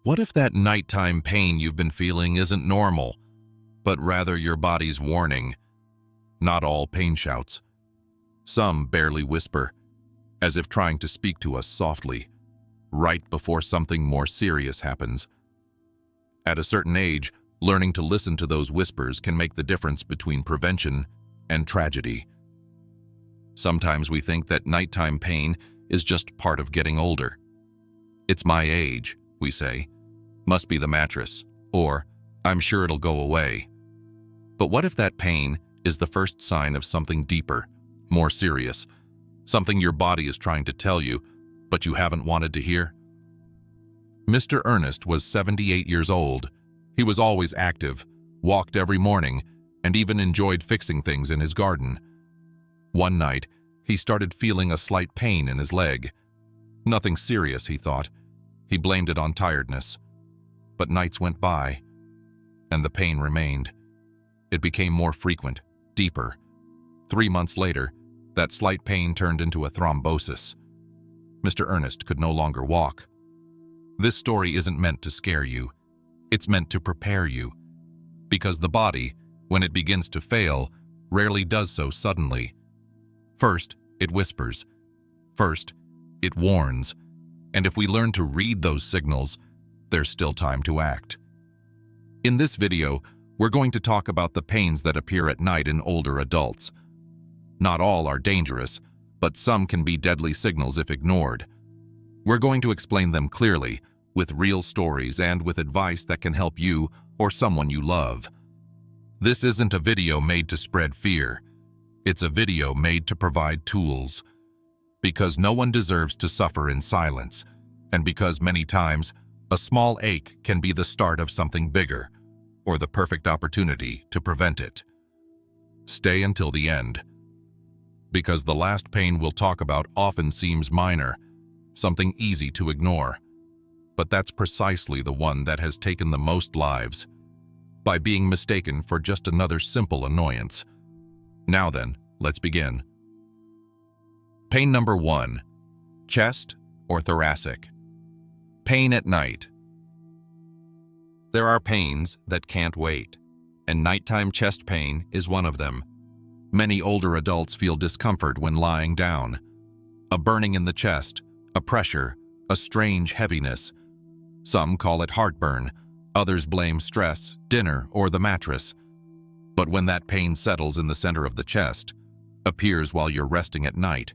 What if that nighttime pain you've been feeling isn't normal, but rather your body's warning? Not all pain shouts. Some barely whisper, as if trying to speak to us softly, right before something more serious happens. At a certain age, learning to listen to those whispers can make the difference between prevention and tragedy. Sometimes we think that nighttime pain is just part of getting older. "It's my age," we say. "Must be the mattress," or "I'm sure it'll go away." But what if that pain is the first sign of something deeper, more serious, something your body is trying to tell you, but you haven't wanted to hear? Mr. Ernest was 78 years old. He was always active, walked every morning, and even enjoyed fixing things in his garden. One night, he started feeling a slight pain in his leg. Nothing serious, he thought. He blamed it on tiredness. But nights went by, and the pain remained. It became more frequent, deeper. 3 months later, that slight pain turned into a thrombosis. Mr. Ernest could no longer walk. This story isn't meant to scare you. It's meant to prepare you. Because the body, when it begins to fail, rarely does so suddenly. First, it whispers. First, it warns. And if we learn to read those signals, there's still time to act. In this video, we're going to talk about the pains that appear at night in older adults. Not all are dangerous, but some can be deadly signals if ignored. We're going to explain them clearly, with real stories and with advice that can help you or someone you love. This isn't a video made to spread fear. It's a video made to provide tools. Because no one deserves to suffer in silence, and because many times, a small ache can be the start of something bigger, or the perfect opportunity to prevent it. Stay until the end. Because the last pain we'll talk about often seems minor, something easy to ignore. But that's precisely the one that has taken the most lives, by being mistaken for just another simple annoyance. Now then, let's begin. Pain number 1, chest or thoracic. Pain at night. There are pains that can't wait, and nighttime chest pain is one of them. Many older adults feel discomfort when lying down. A burning in the chest, a pressure, a strange heaviness. Some call it heartburn, others blame stress, dinner, or the mattress. But when that pain settles in the center of the chest, appears while you're resting at night,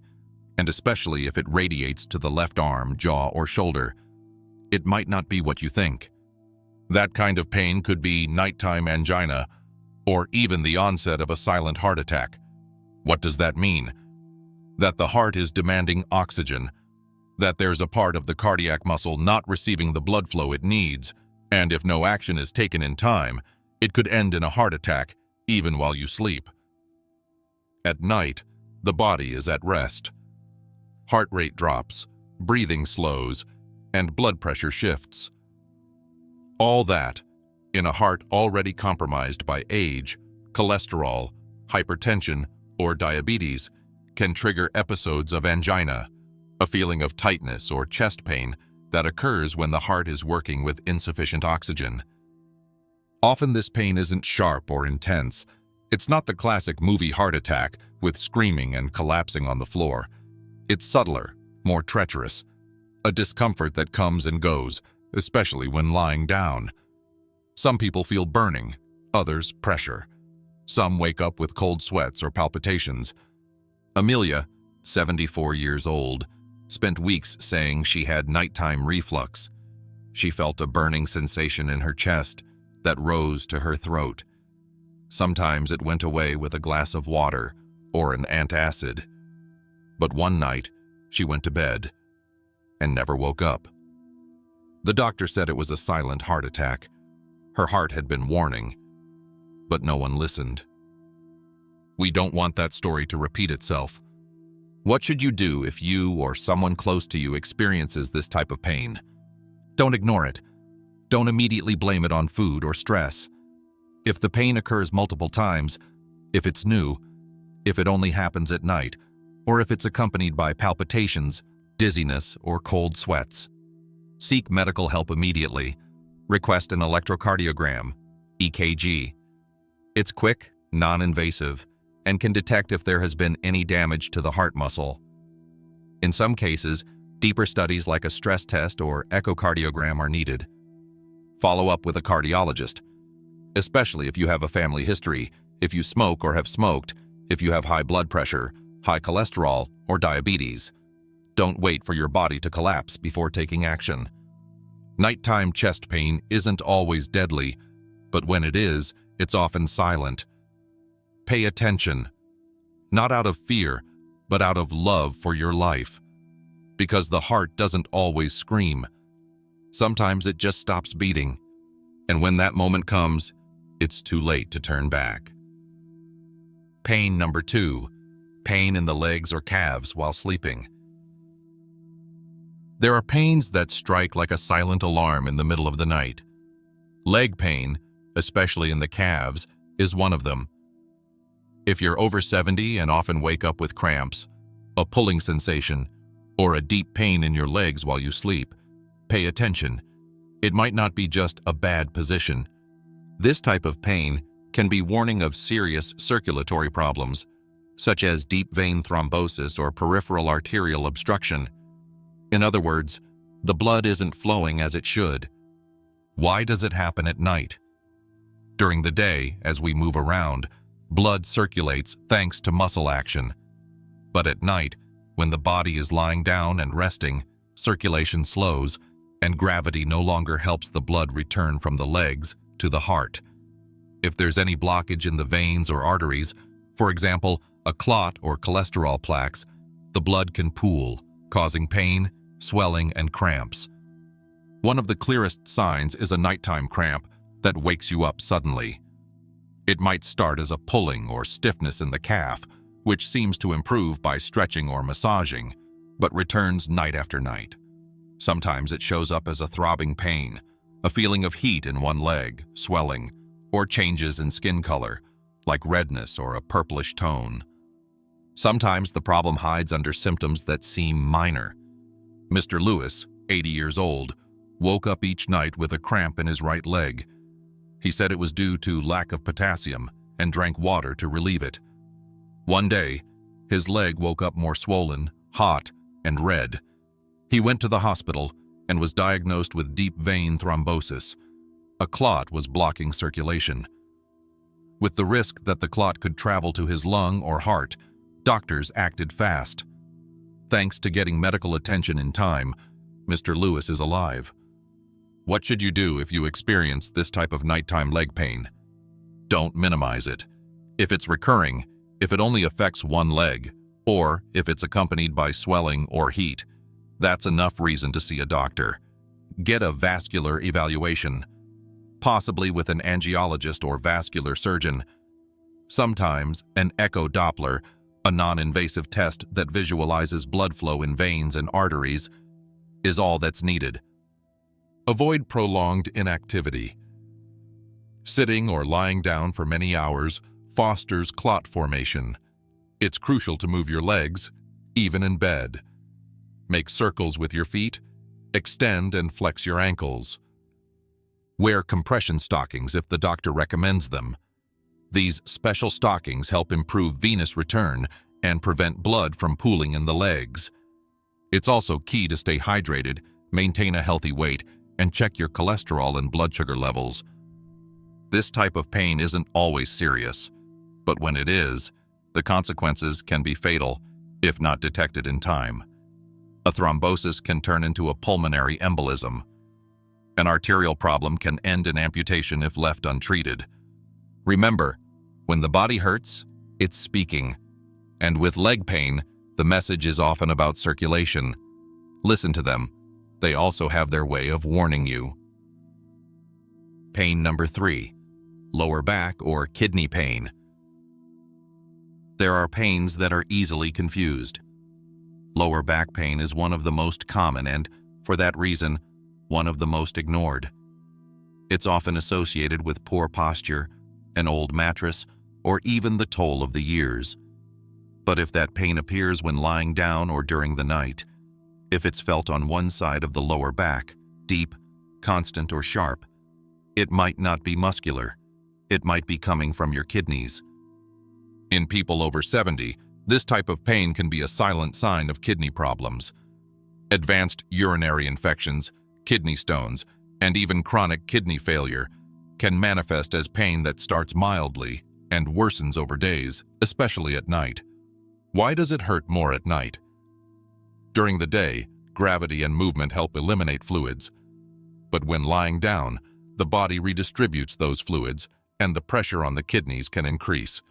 and especially if it radiates to the left arm, jaw, or shoulder, it might not be what you think. That kind of pain could be nighttime angina, or even the onset of a silent heart attack. What does that mean? That the heart is demanding oxygen, that there's a part of the cardiac muscle not receiving the blood flow it needs, and if no action is taken in time, it could end in a heart attack, even while you sleep. At night, the body is at rest. Heart rate drops, breathing slows, and blood pressure shifts. All that, in a heart already compromised by age, cholesterol, hypertension, or diabetes, can trigger episodes of angina, a feeling of tightness or chest pain that occurs when the heart is working with insufficient oxygen. Often this pain isn't sharp or intense. It's not the classic movie heart attack with screaming and collapsing on the floor. It's subtler, more treacherous, a discomfort that comes and goes, especially when lying down. Some people feel burning, others pressure. Some wake up with cold sweats or palpitations. Amelia, 74 years old, spent weeks saying she had nighttime reflux. She felt a burning sensation in her chest that rose to her throat. Sometimes it went away with a glass of water or an antacid. But one night, she went to bed and never woke up. The doctor said it was a silent heart attack. Her heart had been warning, but no one listened. We don't want that story to repeat itself. What should you do if you or someone close to you experiences this type of pain? Don't ignore it. Don't immediately blame it on food or stress. If the pain occurs multiple times, if it's new, if it only happens at night, or if it's accompanied by palpitations, dizziness, or cold sweats, seek medical help immediately. request an electrocardiogram, EKG. It's quick, non-invasive, and can detect if there has been any damage to the heart muscle. In some cases, deeper studies like a stress test or echocardiogram are needed. Follow up with a cardiologist, especially if you have a family history, if you smoke or have smoked, if you have high blood pressure, high cholesterol, or diabetes. Don't wait for your body to collapse before taking action. Nighttime chest pain isn't always deadly, but when it is, it's often silent. Pay attention, not out of fear, but out of love for your life. Because the heart doesn't always scream. Sometimes it just stops beating. And when that moment comes, it's too late to turn back. Pain number 2, pain in the legs or calves while sleeping. There are pains that strike like a silent alarm in the middle of the night. Leg pain, especially in the calves, is one of them. If you're over 70 and often wake up with cramps, a pulling sensation, or a deep pain in your legs while you sleep, pay attention. It might not be just a bad position. This type of pain can be warning of serious circulatory problems, such as deep vein thrombosis or peripheral arterial obstruction. In other words, the blood isn't flowing as it should. Why does it happen at night? During the day, as we move around, blood circulates thanks to muscle action. But at night, when the body is lying down and resting, circulation slows, and gravity no longer helps the blood return from the legs to the heart. If there's any blockage in the veins or arteries, for example, a clot or cholesterol plaques, the blood can pool, causing pain, swelling, and cramps. One of the clearest signs is a nighttime cramp that wakes you up suddenly. It might start as a pulling or stiffness in the calf, which seems to improve by stretching or massaging, but returns night after night. Sometimes it shows up as a throbbing pain, a feeling of heat in one leg, swelling, or changes in skin color, like redness or a purplish tone. Sometimes the problem hides under symptoms that seem minor. Mr. Lewis, 80 years old, woke up each night with a cramp in his right leg. He said it was due to lack of potassium and drank water to relieve it. One day, his leg woke up more swollen, hot, and red. He went to the hospital and was diagnosed with deep vein thrombosis. A clot was blocking circulation. With the risk that the clot could travel to his lung or heart, doctors acted fast. Thanks to getting medical attention in time, Mr. Lewis is alive. What should you do if you experience this type of nighttime leg pain? Don't minimize it. If it's recurring, if it only affects one leg, or if it's accompanied by swelling or heat, that's enough reason to see a doctor. Get a vascular evaluation, possibly with an angiologist or vascular surgeon. Sometimes an echo Doppler, a non-invasive test that visualizes blood flow in veins and arteries, is all that's needed. Avoid prolonged inactivity. Sitting or lying down for many hours fosters clot formation. It's crucial to move your legs, even in bed. Make circles with your feet, extend and flex your ankles. Wear compression stockings if the doctor recommends them. These special stockings help improve venous return and prevent blood from pooling in the legs. It's also key to stay hydrated, maintain a healthy weight, and check your cholesterol and blood sugar levels. This type of pain isn't always serious, but when it is, the consequences can be fatal if not detected in time. A thrombosis can turn into a pulmonary embolism. An arterial problem can end in amputation if left untreated. Remember, when the body hurts, it's speaking. And with leg pain, the message is often about circulation. Listen to them. They also have their way of warning you. Pain number 3, lower back or kidney pain. There are pains that are easily confused. Lower back pain is one of the most common and, for that reason, one of the most ignored. It's often associated with poor posture, an old mattress, or even the toll of the years. But if that pain appears when lying down or during the night, if it's felt on one side of the lower back, deep, constant, or sharp, It might not be muscular. It might be coming from your kidneys. In people over 70, this type of pain can be a silent sign of kidney problems. Advanced urinary infections, kidney stones, and even chronic kidney failure can manifest as pain that starts mildly and worsens over days, especially at night. Why does it hurt more at night? During the day, gravity and movement help eliminate fluids. But when lying down, the body redistributes those fluids, and the pressure on the kidneys can increase,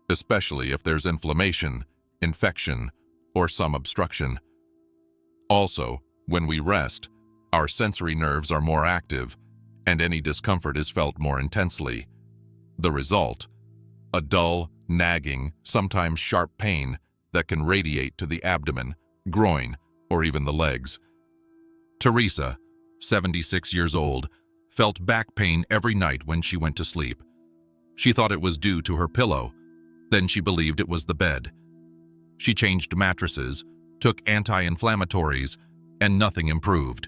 especially if there's inflammation, infection, or some obstruction. Also, when we rest, our sensory nerves are more active, and any discomfort is felt more intensely. The result? A dull, nagging, sometimes sharp pain that can radiate to the abdomen, groin, or even the legs. Teresa, 76 years old, felt back pain every night when she went to sleep. She thought it was due to her pillow. Then she believed it was the bed. She changed mattresses, took anti-inflammatories, and nothing improved.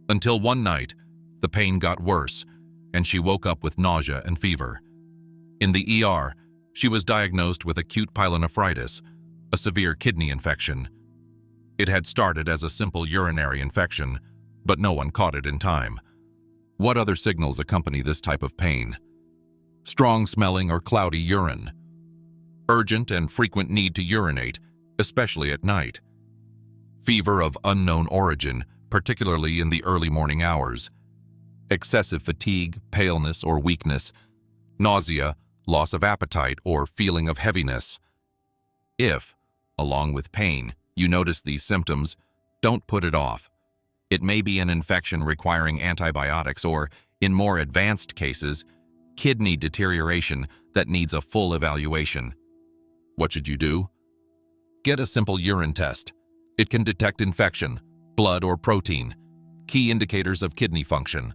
Until one night, the pain got worse, and she woke up with nausea and fever. In the ER, she was diagnosed with acute pyelonephritis, a severe kidney infection. It had started as a simple urinary infection, but no one caught it in time. What other signals accompany this type of pain? Strong smelling or cloudy urine. Urgent and frequent need to urinate, especially at night. Fever of unknown origin, particularly in the early morning hours. Excessive fatigue, paleness, or weakness. Nausea, loss of appetite, or feeling of heaviness. If, along with pain, you notice these symptoms, don't put it off. It may be an infection requiring antibiotics or, in more advanced cases, kidney deterioration that needs a full evaluation. What should you do? Get a simple urine test. It can detect infection, blood, or protein, key indicators of kidney function.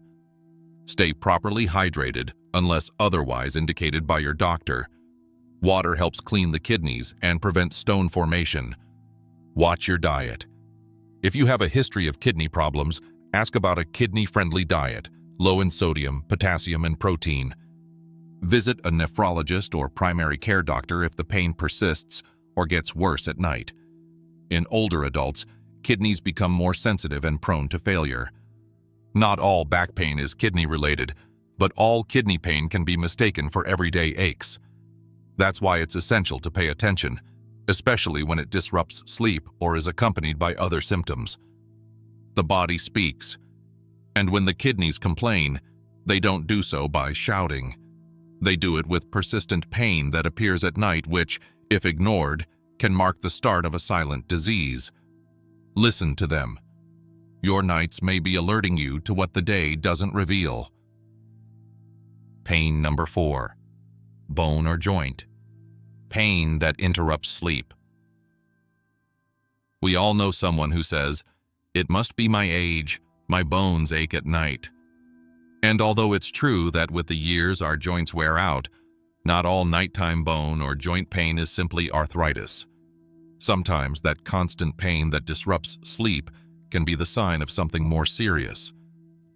Stay properly hydrated unless otherwise indicated by your doctor. Water helps clean the kidneys and prevent stone formation. Watch your diet. If you have a history of kidney problems, ask about a kidney-friendly diet, low in sodium, potassium, and protein. Visit a nephrologist or primary care doctor if the pain persists or gets worse at night. In older adults, kidneys become more sensitive and prone to failure. Not all back pain is kidney-related, but all kidney pain can be mistaken for everyday aches. That's why it's essential to pay attention, especially when it disrupts sleep or is accompanied by other symptoms. The body speaks, and when the kidneys complain, they don't do so by shouting. They do it with persistent pain that appears at night which, if ignored, can mark the start of a silent disease. Listen to them. Your nights may be alerting you to what the day doesn't reveal. Pain number 4. Bone or joint. Pain that interrupts sleep. We all know someone who says, "It must be my age, my bones ache at night." And although it's true that with the years our joints wear out, not all nighttime bone or joint pain is simply arthritis. Sometimes that constant pain that disrupts sleep can be the sign of something more serious.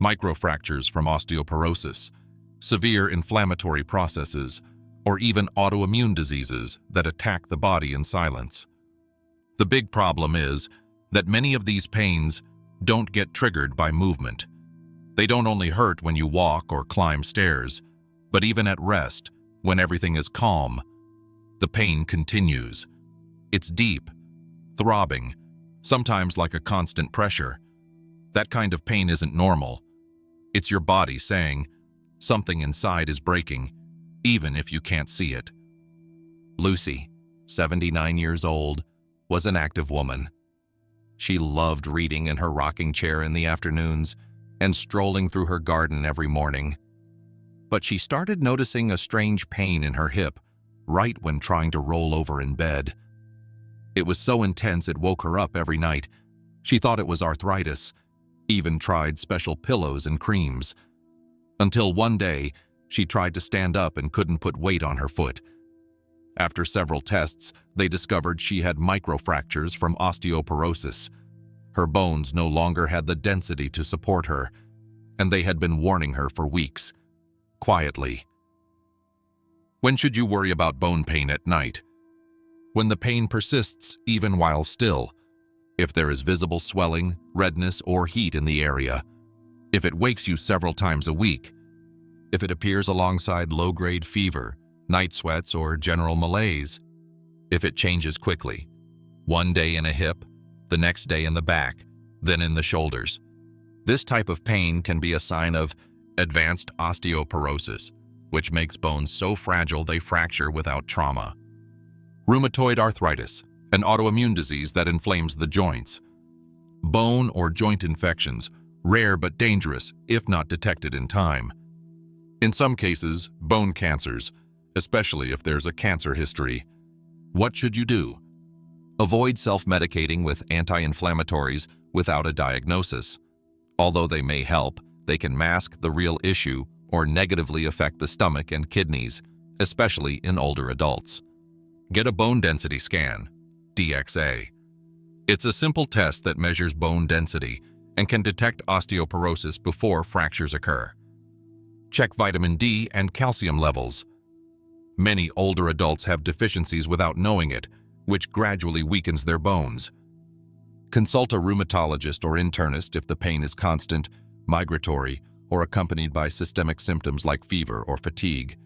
Microfractures from osteoporosis, severe inflammatory processes, or even autoimmune diseases that attack the body in silence. The big problem is that many of these pains don't get triggered by movement. They don't only hurt when you walk or climb stairs, but even at rest, when everything is calm, the pain continues. It's deep, throbbing, sometimes like a constant pressure. That kind of pain isn't normal. It's your body saying, something inside is breaking, even if you can't see it. Lucy, 79 years old, was an active woman. She loved reading in her rocking chair in the afternoons and strolling through her garden every morning. But she started noticing a strange pain in her hip right when trying to roll over in bed. It was so intense it woke her up every night. She thought it was arthritis, even tried special pillows and creams. Until one day, she tried to stand up and couldn't put weight on her foot. After several tests, they discovered she had microfractures from osteoporosis. Her bones no longer had the density to support her, and they had been warning her for weeks, quietly. When should you worry about bone pain at night? When the pain persists even while still, if there is visible swelling, redness, or heat in the area, if it wakes you several times a week, if it appears alongside low-grade fever, night sweats, or general malaise, if it changes quickly, one day in a hip, the next day in the back, then in the shoulders. This type of pain can be a sign of advanced osteoporosis, which makes bones so fragile they fracture without trauma. Rheumatoid arthritis, an autoimmune disease that inflames the joints. Bone or joint infections, rare but dangerous if not detected in time. In some cases, bone cancers, especially if there's a cancer history. What should you do? Avoid self-medicating with anti-inflammatories without a diagnosis. Although they may help, they can mask the real issue or negatively affect the stomach and kidneys, especially in older adults. Get a bone density scan, DXA. It's a simple test that measures bone density and can detect osteoporosis before fractures occur. Check vitamin D and calcium levels. Many older adults have deficiencies without knowing it, which gradually weakens their bones. Consult a rheumatologist or internist if the pain is constant, migratory, or accompanied by systemic symptoms like fever or fatigue.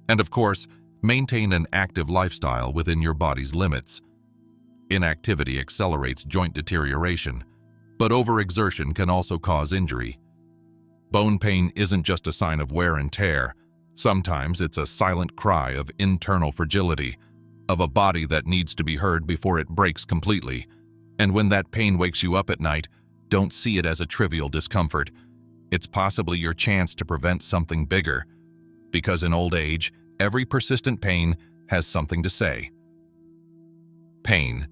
And of course, maintain an active lifestyle within your body's limits. Inactivity accelerates joint deterioration, but overexertion can also cause injury. Bone pain isn't just a sign of wear and tear. Sometimes it's a silent cry of internal fragility, of a body that needs to be heard before it breaks completely. And when that pain wakes you up at night, don't see it as a trivial discomfort. It's possibly your chance to prevent something bigger. Because in old age, every persistent pain has something to say. Pain.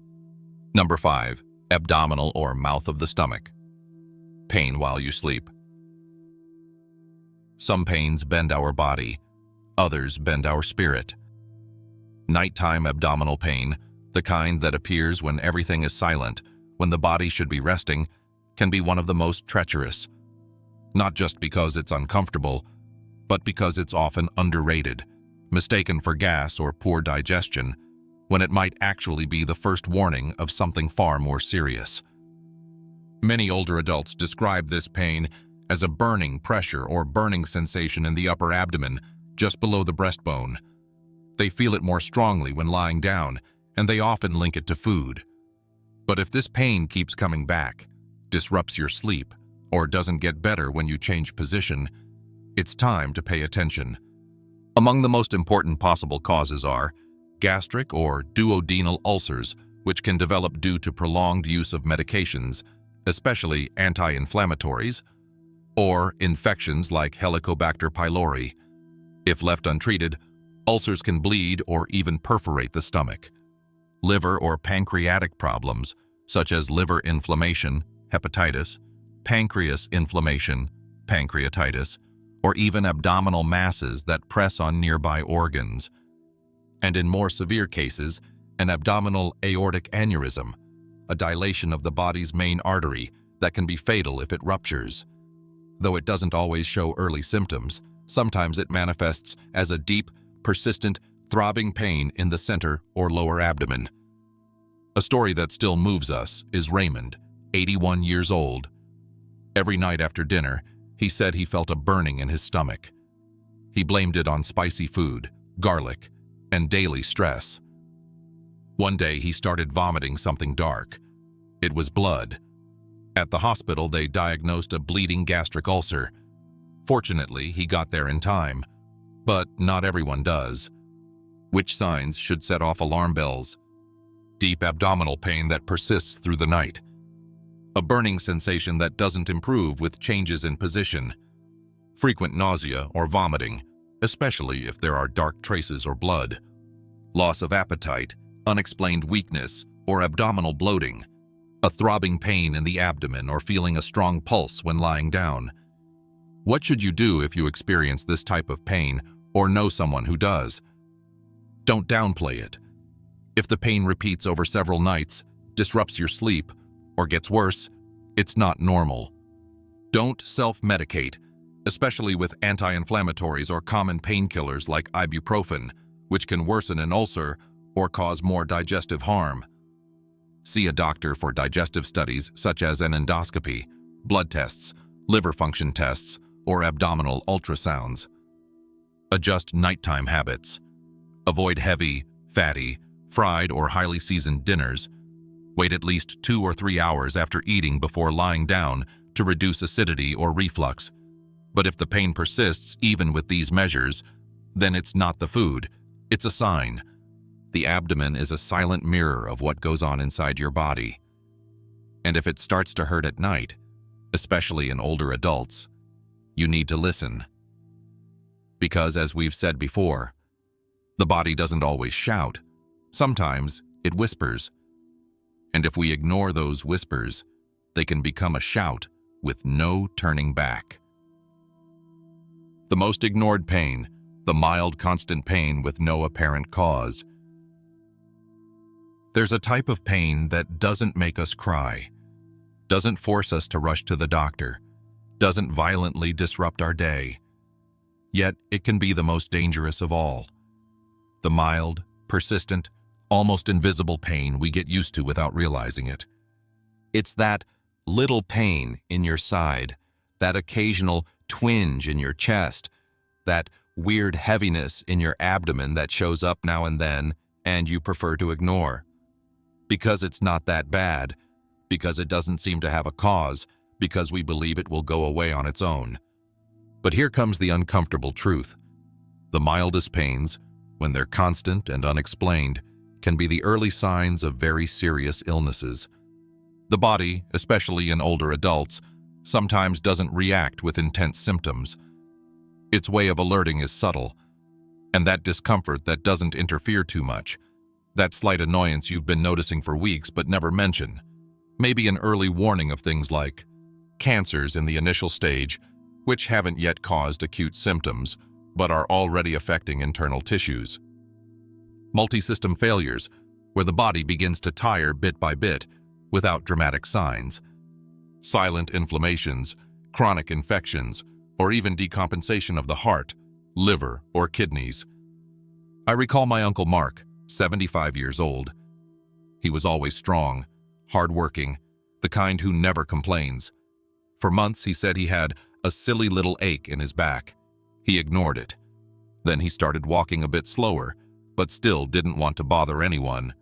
Number 5. Abdominal or mouth of the stomach. Pain while you sleep. Some pains bend our body, others bend our spirit. Nighttime abdominal pain, the kind that appears when everything is silent, when the body should be resting, can be one of the most treacherous. Not just because it's uncomfortable, but because it's often underrated, mistaken for gas or poor digestion, when it might actually be the first warning of something far more serious. Many older adults describe this pain as a burning pressure or burning sensation in the upper abdomen, just below the breastbone. They feel it more strongly when lying down, and they often link it to food. But if this pain keeps coming back, disrupts your sleep, or doesn't get better when you change position, it's time to pay attention. Among the most important possible causes are gastric or duodenal ulcers, which can develop due to prolonged use of medications, especially anti-inflammatories, or infections like Helicobacter pylori. If left untreated, ulcers can bleed or even perforate the stomach. Liver or pancreatic problems, such as liver inflammation, hepatitis, pancreas inflammation, pancreatitis, or even abdominal masses that press on nearby organs. And in more severe cases, an abdominal aortic aneurysm, a dilation of the body's main artery that can be fatal if it ruptures. Though it doesn't always show early symptoms, sometimes it manifests as a deep, persistent, throbbing pain in the center or lower abdomen. A story that still moves us is Raymond, 81 years old. Every night after dinner, he said he felt a burning in his stomach. He blamed it on spicy food, garlic, and daily stress. One day he started vomiting something dark. It was blood. At the hospital, they diagnosed a bleeding gastric ulcer. Fortunately, he got there in time, but not everyone does. Which signs should set off alarm bells? Deep abdominal pain that persists through the night. A burning sensation that doesn't improve with changes in position. Frequent nausea or vomiting, especially if there are dark traces or blood. Loss of appetite, unexplained weakness, or abdominal bloating. A throbbing pain in the abdomen or feeling a strong pulse when lying down. What should you do if you experience this type of pain or know someone who does? Don't downplay it. If the pain repeats over several nights, disrupts your sleep, or gets worse, it's not normal. Don't self-medicate. especially with anti-inflammatories or common painkillers like ibuprofen, which can worsen an ulcer or cause more digestive harm. See a doctor for digestive studies such as an endoscopy, blood tests, liver function tests, or abdominal ultrasounds. Adjust nighttime habits. Avoid heavy, fatty, fried, or highly seasoned dinners. Wait at least 2 or 3 hours after eating before lying down to reduce acidity or reflux. But if the pain persists even with these measures, then it's not the food, it's a sign. The abdomen is a silent mirror of what goes on inside your body. And if it starts to hurt at night, especially in older adults, you need to listen. Because as we've said before, the body doesn't always shout. Sometimes it whispers. And if we ignore those whispers, they can become a shout with no turning back. The most ignored pain, the mild, constant pain with no apparent cause. There's a type of pain that doesn't make us cry, doesn't force us to rush to the doctor, doesn't violently disrupt our day. Yet it can be the most dangerous of all. The mild, persistent, almost invisible pain we get used to without realizing it. It's that little pain in your side, that occasional twinge in your chest, that weird heaviness in your abdomen that shows up now and then and you prefer to ignore. Because it's not that bad, because it doesn't seem to have a cause, because we believe it will go away on its own. But here comes the uncomfortable truth. The mildest pains, when they're constant and unexplained, can be the early signs of very serious illnesses. The body, especially in older adults, sometimes doesn't react with intense symptoms. Its way of alerting is subtle, and that discomfort that doesn't interfere too much, that slight annoyance you've been noticing for weeks but never mention, maybe an early warning of things like cancers in the initial stage, which haven't yet caused acute symptoms, but are already affecting internal tissues. Multi-system failures, where the body begins to tire bit by bit, without dramatic signs. Silent inflammations, chronic infections, or even decompensation of the heart, liver, or kidneys. I recall my Uncle Mark, 75 years old. He was always strong, hardworking, the kind who never complains. For months he said he had a silly little ache in his back. He ignored it. Then he started walking a bit slower, but still didn't want to bother anyone.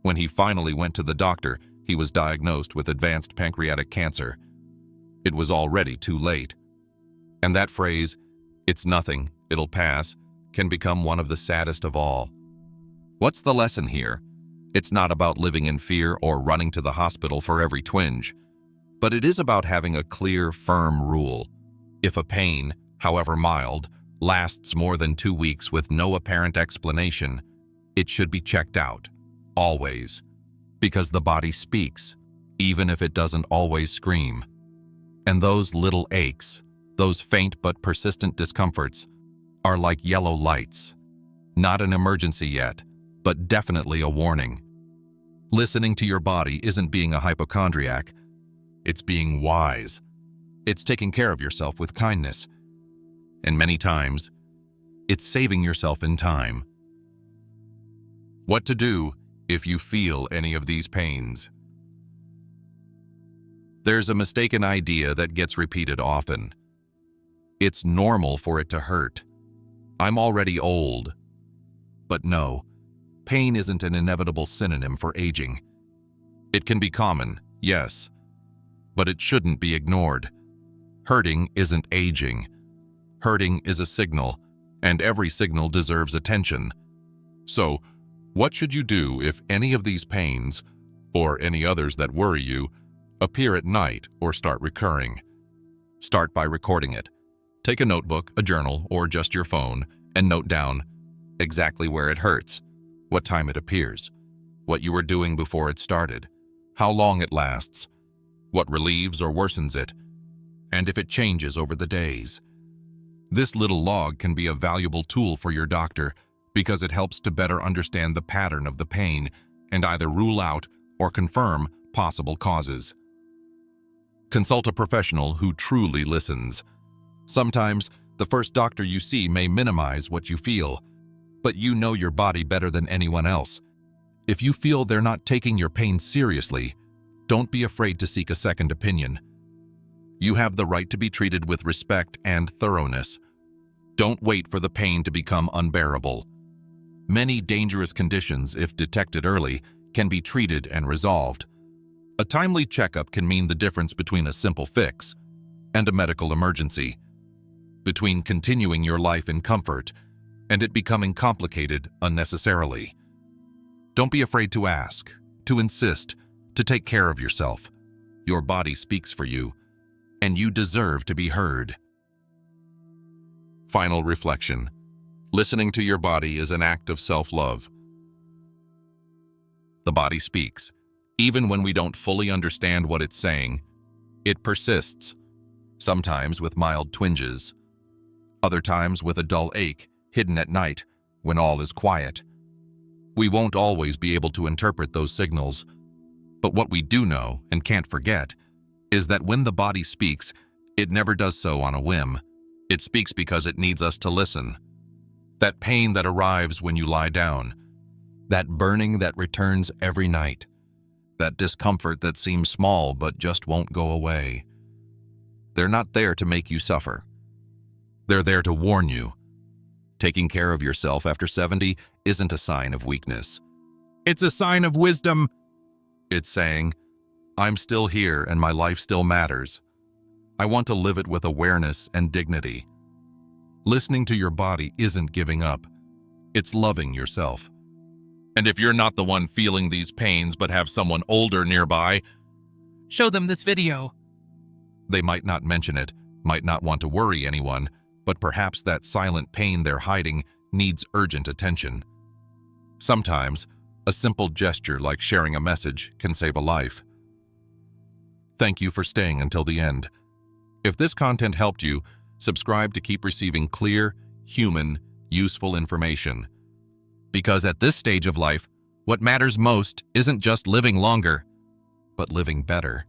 When he finally went to the doctor, he was diagnosed with advanced pancreatic cancer. It was already too late. And that phrase, "It's nothing, it'll pass," can become one of the saddest of all. What's the lesson here? It's not about living in fear or running to the hospital for every twinge, but it is about having a clear, firm rule. If a pain, however mild, lasts more than 2 weeks with no apparent explanation, it should be checked out, always, because the body speaks, even if it doesn't always scream. And those little aches, those faint but persistent discomforts, are like yellow lights. Not an emergency yet, but definitely a warning. Listening to your body isn't being a hypochondriac. It's being wise. It's taking care of yourself with kindness. And many times, it's saving yourself in time. What to do if you feel any of these pains? There's a mistaken idea that gets repeated often. It's normal for it to hurt. I'm already old. But no, pain isn't an inevitable synonym for aging. It can be common, yes, but it shouldn't be ignored. Hurting isn't aging. Hurting is a signal, and every signal deserves attention. So, what should you do if any of these pains, or any others that worry you, appear at night or start recurring? Start by recording it. Take a notebook, a journal, or just your phone, and note down exactly where it hurts, what time it appears, what you were doing before it started, how long it lasts, what relieves or worsens it, and if it changes over the days. This little log can be a valuable tool for your doctor because it helps to better understand the pattern of the pain and either rule out or confirm possible causes. Consult a professional who truly listens. Sometimes, the first doctor you see may minimize what you feel, but you know your body better than anyone else. If you feel they're not taking your pain seriously, don't be afraid to seek a second opinion. You have the right to be treated with respect and thoroughness. Don't wait for the pain to become unbearable. Many dangerous conditions, if detected early, can be treated and resolved. A timely checkup can mean the difference between a simple fix and a medical emergency, between continuing your life in comfort and it becoming complicated unnecessarily. Don't be afraid to ask, to insist, to take care of yourself. Your body speaks for you, and you deserve to be heard. Final reflection. Listening to your body is an act of self-love. The body speaks. Even when we don't fully understand what it's saying, it persists, sometimes with mild twinges, other times with a dull ache, hidden at night, when all is quiet. We won't always be able to interpret those signals, but what we do know and can't forget is that when the body speaks, it never does so on a whim. It speaks because it needs us to listen. That pain that arrives when you lie down, that burning that returns every night, that discomfort that seems small but just won't go away. They're not there to make you suffer. They're there to warn you. Taking care of yourself after 70 isn't a sign of weakness. It's a sign of wisdom. It's saying, I'm still here and my life still matters. I want to live it with awareness and dignity. Listening to your body isn't giving up. It's loving yourself. And if you're not the one feeling these pains but have someone older nearby, show them this video. They might not mention it, might not want to worry anyone, but perhaps that silent pain they're hiding needs urgent attention. Sometimes, a simple gesture like sharing a message can save a life. Thank you for staying until the end. If this content helped you, subscribe to keep receiving clear, human, useful information. Because at this stage of life, what matters most isn't just living longer, but living better.